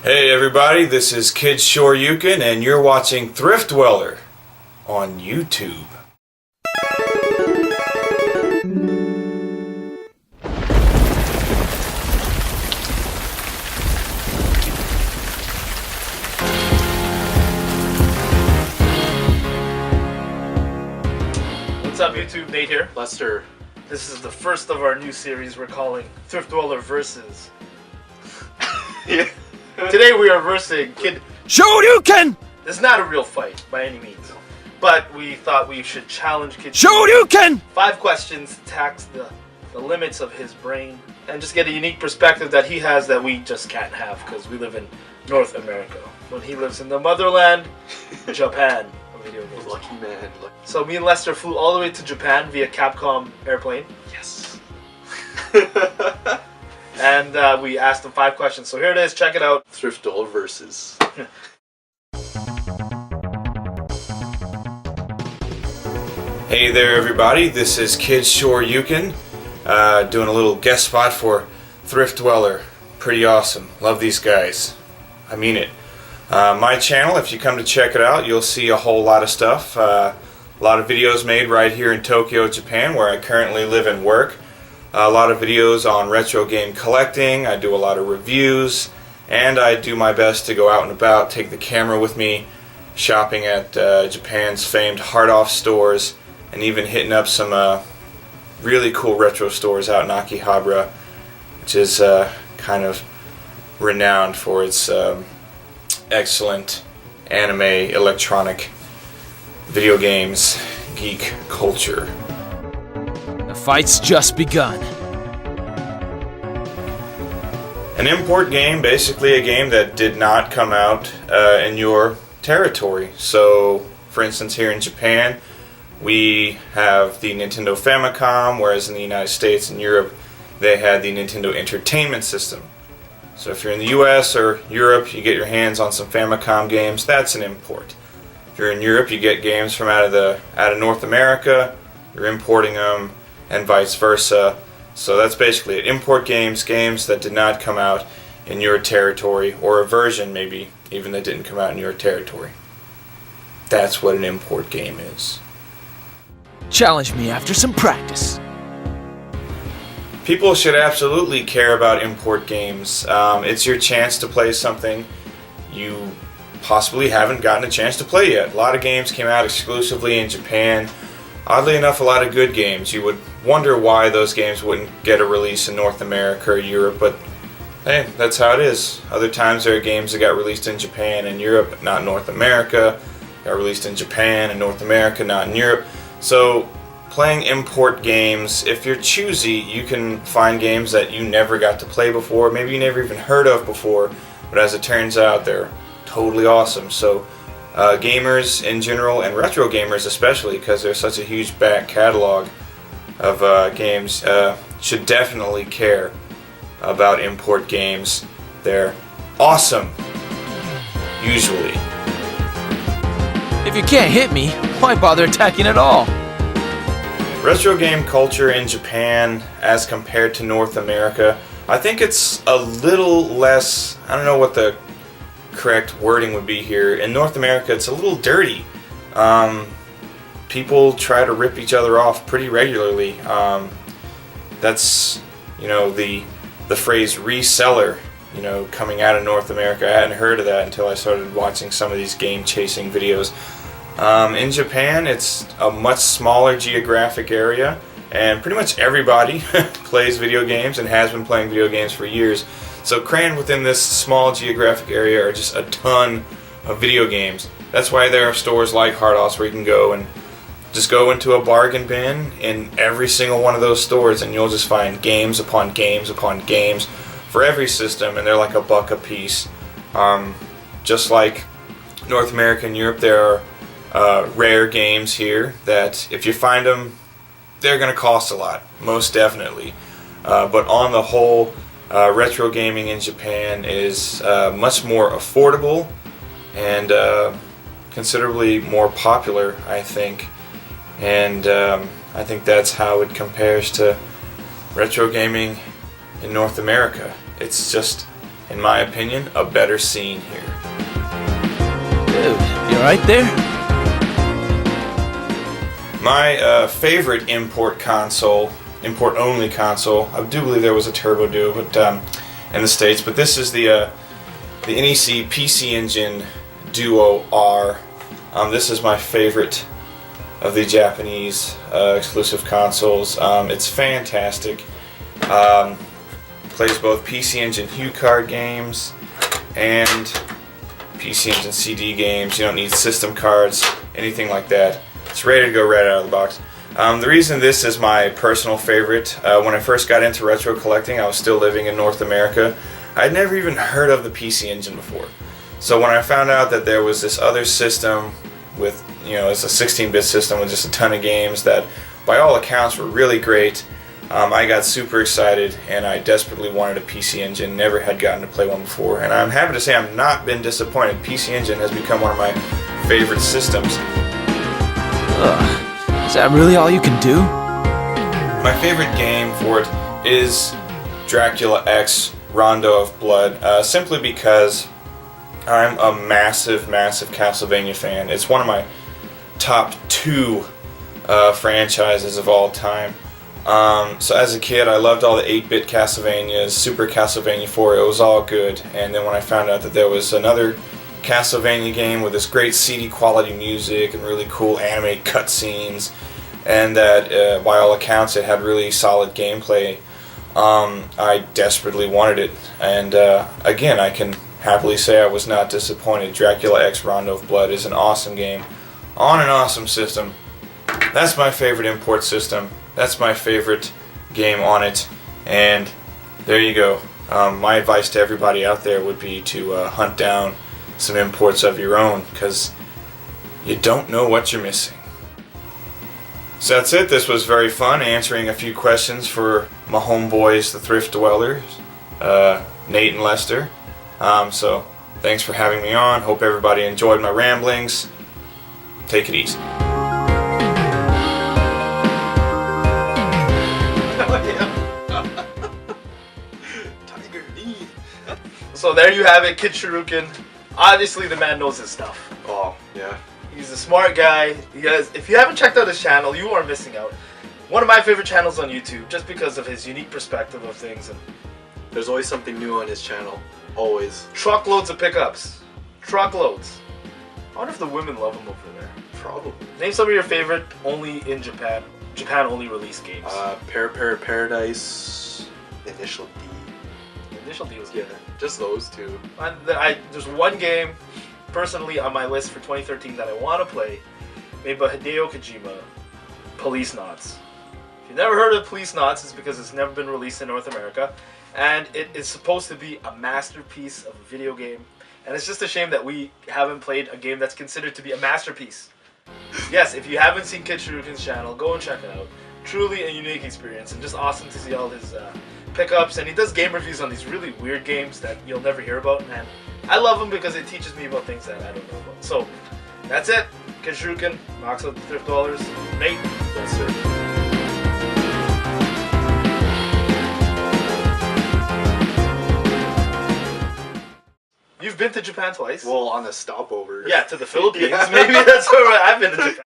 Hey everybody, this is Kid Shoryuken and you're watching Thriftdweller on YouTube. What's up YouTube, Nate here. Lester. This is the first of our new series we're calling Thriftdweller Versus. Yeah. Today we are versing Kid Shoryuken! This is not a real fight by any means, but we thought we should challenge Kid Shoryuken! 5 questions to tax the limits of his brain and just get a unique perspective that he has that we just can't have because we live in North America. When he lives in the motherland, Japan. Of video games. Lucky man. So me and Lester flew all the way to Japan via Capcom airplane. Yes. And we asked him 5 questions. So here it is. Check it out. Thriftdweller versus. Hey there everybody, this is Kid Shoryuken doing a little guest spot for Thriftdweller. Pretty awesome. Love these guys. I mean it. My channel, if you come to check it out, you'll see a whole lot of stuff. A lot of videos made right here in Tokyo, Japan, where I currently live and work. A lot of videos on retro game collecting. I do a lot of reviews, and I do my best to go out and about, take the camera with me, shopping at Japan's famed hard-off stores, and even hitting up some really cool retro stores out in Akihabara, which is kind of renowned for its excellent anime, electronic, video games, geek culture. The fight's just begun. An import game, basically a game that did not come out in your territory. So, for instance, here in Japan, we have the Nintendo Famicom, whereas in the United States and Europe, they had the Nintendo Entertainment System. So if you're in the US or Europe, you get your hands on some Famicom games, that's an import. If you're in Europe, you get games from out of North America, you're importing them, and vice versa. So that's basically it. Import games, games that did not come out in your territory, or a version maybe even that didn't come out in your territory. That's what an import game is. Challenge me after some practice. People should absolutely care about import games. It's your chance to play something you possibly haven't gotten a chance to play yet. A lot of games came out exclusively in Japan. Oddly enough, a lot of good games. You would wonder why those games wouldn't get a release in North America or Europe, but hey, that's how it is. Other times there are games that got released in Japan and Europe, not North America. Got released in Japan and North America, not in Europe. So playing import games, if you're choosy, you can find games that you never got to play before, maybe you never even heard of before, but as it turns out, they're totally awesome. So gamers in general, and retro gamers especially, because there's such a huge back catalog of games, should definitely care about import games. They're awesome, usually. If you can't hit me, why bother attacking at all? Retro game culture in Japan as compared to North America, I think it's a little less, I don't know what the correct wording would be here. In North America, it's a little dirty. People try to rip each other off pretty regularly. That's, the phrase reseller, coming out of North America. I hadn't heard of that until I started watching some of these game chasing videos. In Japan, it's a much smaller geographic area, and pretty much everybody plays video games and has been playing video games for years. So crammed within this small geographic area are just a ton of video games. That's why there are stores like Hardos where you can go and just go into a bargain bin in every single one of those stores, and you'll just find games upon games upon games for every system, and they're like $1 a piece. Just like North America and Europe, there are rare games here that if you find them, they're going to cost a lot, most definitely. But on the whole, retro gaming in Japan is much more affordable and considerably more popular, I think. And I think that's how it compares to retro gaming in North America. It's just in my opinion, a better scene here. Dude, you alright there? My favorite import only console, I do believe there was a Turbo Duo in the States, but this is the NEC PC Engine Duo R. This is my favorite of the Japanese exclusive consoles. It's fantastic. Plays both PC Engine HuCard games and PC Engine CD games. You don't need system cards, anything like that. It's ready to go right out of the box. The reason this is my personal favorite, when I first got into retro collecting, I was still living in North America. I'd never even heard of the PC Engine before. So when I found out that there was this other system with, it's a 16-bit system with just a ton of games that by all accounts were really great, I got super excited and I desperately wanted a PC Engine. Never had gotten to play one before, and I'm happy to say I've not been disappointed. PC Engine has become one of my favorite systems. Is that really all you can do? My favorite game for it is Dracula X Rondo of Blood, simply because I'm a massive Castlevania fan. It's one of my top 2 franchises of all time. So as a kid, I loved all the 8-bit Castlevanias, Super Castlevania 4, it was all good. And then when I found out that there was another Castlevania game with this great CD quality music and really cool animated cutscenes, and that by all accounts it had really solid gameplay, I desperately wanted it. And again, I can happily say I was not disappointed. Dracula X Rondo of Blood is an awesome game on an awesome system. That's my favorite import system. That's my favorite game on it. And there you go. My advice to everybody out there would be to hunt down some imports of your own, because you don't know what you're missing. So that's it. This was very fun, answering a few questions for my homeboys, the Thriftdwellers, Nate and Lester. So thanks for having me on. Hope everybody enjoyed my ramblings. Take it easy. So there you have it, Kid Shoryuken. Obviously, the man knows his stuff. Oh, yeah. He's a smart guy. If you haven't checked out his channel, you are missing out. One of my favorite channels on YouTube, just because of his unique perspective of things. And there's always something new on his channel. Always. Truckloads of pickups. Truckloads. I wonder if the women love him over there. Probably. Name some of your favorite only in Japan only release games. Paradise, Initial D. Initial D was Yeah, good. just those two. There's one game, personally, on my list for 2013 that I want to play, made by Hideo Kojima, Police Knots. If you've never heard of Police Knots, it's because it's never been released in North America, and it is supposed to be a masterpiece of a video game, and it's just a shame that we haven't played a game that's considered to be a masterpiece. Yes, if you haven't seen Kid Shoryuken's channel, go and check it out. Truly a unique experience, and just awesome to see all his pickups, and he does game reviews on these really weird games that you'll never hear about, and I love him because it teaches me about things that I don't know about. So, that's it. Kid Shoryuken, Max of the Thriftdwellers, Nate. Yes, sir. You've been to Japan twice? Well, on a stopover. Yeah, to the Philippines. Yeah. Maybe that's where I've been to Japan.